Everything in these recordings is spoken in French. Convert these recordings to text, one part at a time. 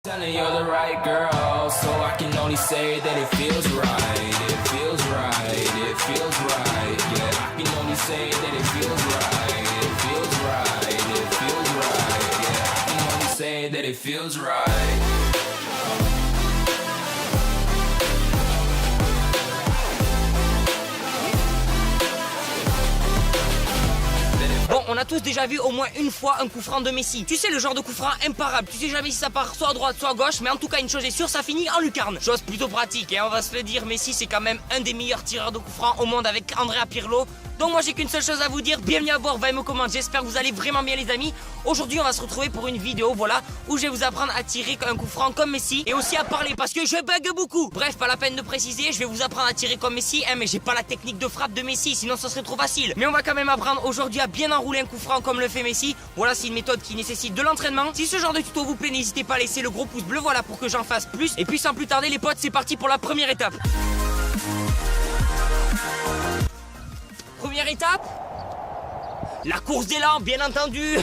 Telling you're the right girl, so I can only say that it feels right. It feels right, it feels right. Yeah, I can only say that it feels right. It feels right, it feels right. Yeah, I can only say that it feels right. Bon, on a tous déjà vu au moins une fois un coup franc de Messi. Tu sais, le genre de coup franc imparable. Tu sais jamais si ça part soit à droite, soit à gauche. Mais en tout cas, une chose est sûre, ça finit en lucarne. Chose plutôt pratique, et on va se le dire, Messi, c'est quand même un des meilleurs tireurs de coup franc au monde avec Andrea Pirlo. Donc moi, j'ai qu'une seule chose à vous dire. Bienvenue à bord, Vimo Command. J'espère que vous allez vraiment bien, les amis. Aujourd'hui, on va se retrouver pour une vidéo, voilà, où je vais vous apprendre à tirer un coup franc comme Messi. Et aussi à parler, parce que je bug beaucoup. Bref, pas la peine de préciser, je vais vous apprendre à tirer comme Messi. Mais j'ai pas la technique de frappe de Messi, sinon ça serait trop facile. Mais on va quand même apprendre aujourd'hui à bien enrouler un coup franc comme le fait Messi. Voilà, c'est une méthode qui nécessite de l'entraînement. Si ce genre de tuto vous plaît, n'hésitez pas à laisser le gros pouce bleu, voilà, pour que j'en fasse plus. Et puis sans plus tarder, les potes, c'est parti pour la première étape. Première étape, la course d'élan, bien entendu.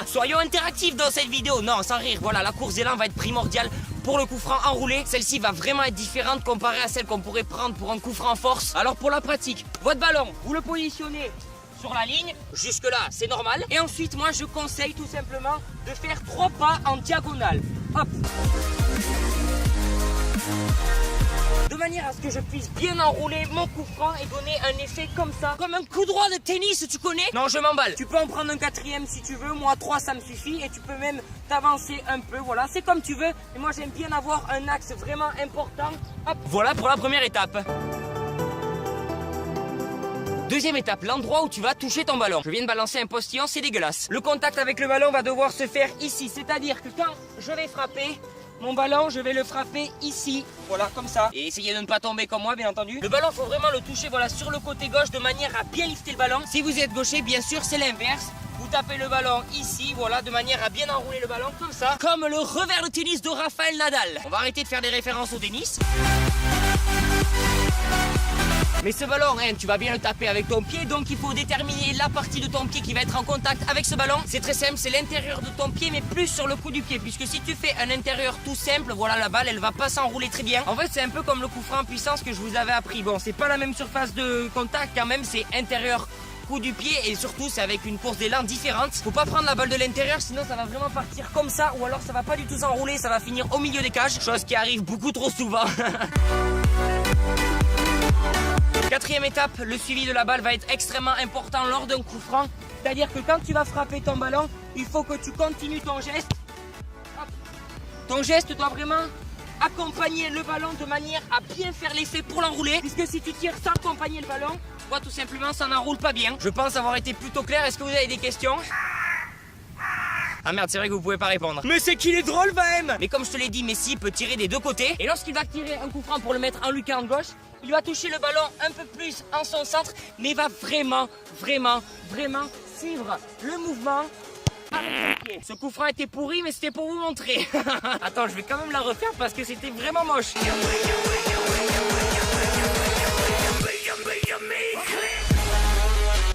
Soyons interactifs dans cette vidéo. Non, sans rire, voilà, la course d'élan va être primordiale pour le coup franc enroulé. Celle-ci va vraiment être différente comparée à celle qu'on pourrait prendre pour un coup franc force. Alors pour la pratique, votre ballon, vous le positionnez sur la ligne, jusque là c'est normal. Et ensuite moi je conseille tout simplement de faire 3 pas en diagonale. Hop. De manière à ce que je puisse bien enrouler mon coup franc et donner un effet comme ça. Comme un coup droit de tennis, tu connais? Non, je m'emballe. Tu peux en prendre un 4e si tu veux. Moi 3 ça me suffit. Et tu peux même t'avancer un peu. Voilà, c'est comme tu veux. Et moi j'aime bien avoir un axe vraiment important. Hop. Voilà pour la première étape. Deuxième étape, l'endroit où tu vas toucher ton ballon. Je viens de balancer un postillon, c'est dégueulasse. Le contact avec le ballon va devoir se faire ici. C'est-à-dire que quand je vais frapper mon ballon, je vais le frapper ici. Voilà, comme ça. Et essayez de ne pas tomber comme moi, bien entendu. Le ballon, faut vraiment le toucher, voilà, sur le côté gauche de manière à bien lifter le ballon. Si vous êtes gaucher, bien sûr, c'est l'inverse. Vous tapez le ballon ici, voilà, de manière à bien enrouler le ballon, comme ça. Comme le revers de tennis de Rafael Nadal. On va arrêter de faire des références au tennis. Mais ce ballon, hein, tu vas bien le taper avec ton pied, donc il faut déterminer la partie de ton pied qui va être en contact avec ce ballon. C'est très simple, c'est l'intérieur de ton pied, mais plus sur le coup du pied, puisque si tu fais un intérieur tout simple, voilà, la balle, elle va pas s'enrouler très bien. En fait, c'est un peu comme le coup franc en puissance que je vous avais appris. Bon, c'est pas la même surface de contact quand même, c'est intérieur coup du pied et surtout c'est avec une course d'élan différente. Faut pas prendre la balle de l'intérieur, sinon ça va vraiment partir comme ça, ou alors ça va pas du tout s'enrouler, ça va finir au milieu des cages, chose qui arrive beaucoup trop souvent. Quatrième étape, le suivi de la balle va être extrêmement important lors d'un coup franc. C'est-à-dire que quand tu vas frapper ton ballon, il faut que tu continues ton geste. Hop. Ton geste doit vraiment accompagner le ballon de manière à bien faire l'effet pour l'enrouler. Puisque si tu tires sans accompagner le ballon, tu vois, tout simplement ça n'enroule pas bien. Je pense avoir été plutôt clair. Est-ce que vous avez des questions ? Ah merde, c'est vrai que vous pouvez pas répondre. Mais c'est qu'il est drôle, Vahem. Mais comme je te l'ai dit, Messi peut tirer des deux côtés. Et lorsqu'il va tirer un coup franc pour le mettre en lucarne gauche, il va toucher le ballon un peu plus en son centre, mais va vraiment suivre le mouvement. Ce coup franc était pourri, mais c'était pour vous montrer. Attends, je vais quand même la refaire parce que c'était vraiment moche.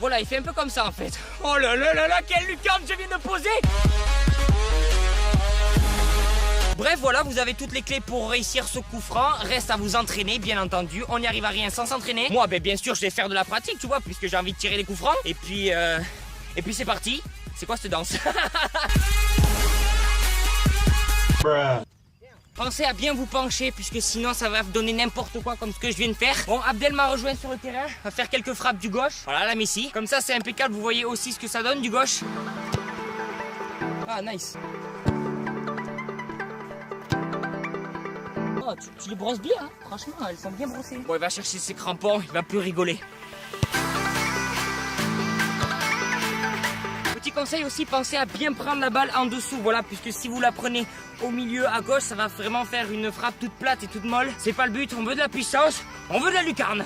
Voilà, il fait un peu comme ça en fait. Oh là là là là, quelle lucarne je viens de poser! Bref, voilà, vous avez toutes les clés pour réussir ce coup franc. Reste à vous entraîner, bien entendu. On n'y arrive à rien sans s'entraîner. Moi, ben, bien sûr, je vais faire de la pratique, tu vois, puisque j'ai envie de tirer des coups francs. Et puis c'est parti. C'est quoi cette danse? Pensez à bien vous pencher, puisque sinon ça va vous donner n'importe quoi comme ce que je viens de faire. Bon, Abdel m'a rejoint sur le terrain. On va faire quelques frappes du gauche. Voilà, la Messi. Comme ça, c'est impeccable. Vous voyez aussi ce que ça donne du gauche. Ah, nice. Oh, tu les brosses bien, hein. Franchement, elles sont bien brossées. Bon, il va chercher ses crampons, il va plus rigoler. Petit conseil aussi, pensez à bien prendre la balle en dessous, voilà, puisque si vous la prenez au milieu à gauche, ça va vraiment faire une frappe toute plate et toute molle. C'est pas le but, on veut de la puissance, on veut de la lucarne.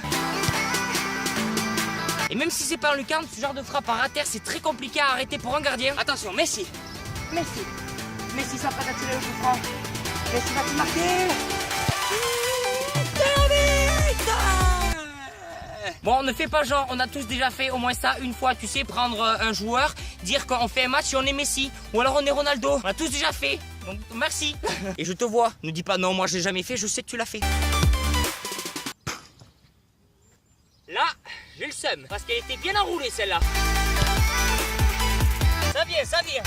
Et même si c'est pas un lucarne, ce genre de frappe à terre, c'est très compliqué à arrêter pour un gardien. Attention, Messi, ça va pas tirer le coup franc. Messi va te marquer. Bon, ne fais pas genre, on a tous déjà fait au moins ça une fois, tu sais, prendre un joueur, dire qu'on fait un match et on est Messi, ou alors on est Ronaldo, on a tous déjà fait. Donc merci. Et je te vois. Ne dis pas non, moi je l'ai jamais fait, je sais que tu l'as fait. Là, j'ai le seum, parce qu'elle était bien enroulée celle-là. Ça vient, ça vient.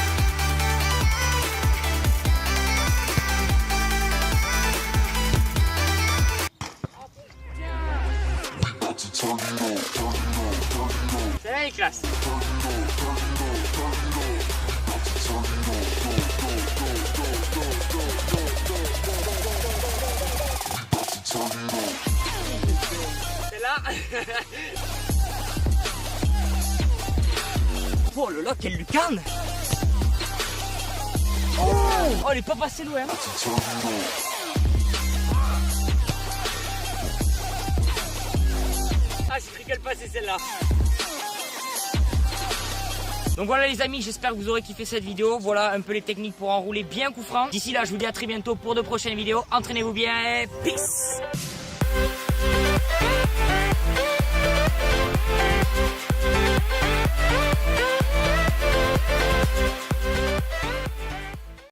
Celle-là elle est classe. Celle-là. Oh là là, quelle lucarne. Oh, elle est pas passée loin. Ah, j'ai cru qu'elle passait celle-là. Donc voilà les amis, j'espère que vous aurez kiffé cette vidéo. Voilà un peu les techniques pour enrouler bien coup franc. D'ici là, je vous dis à très bientôt pour de prochaines vidéos. Entraînez-vous bien et peace.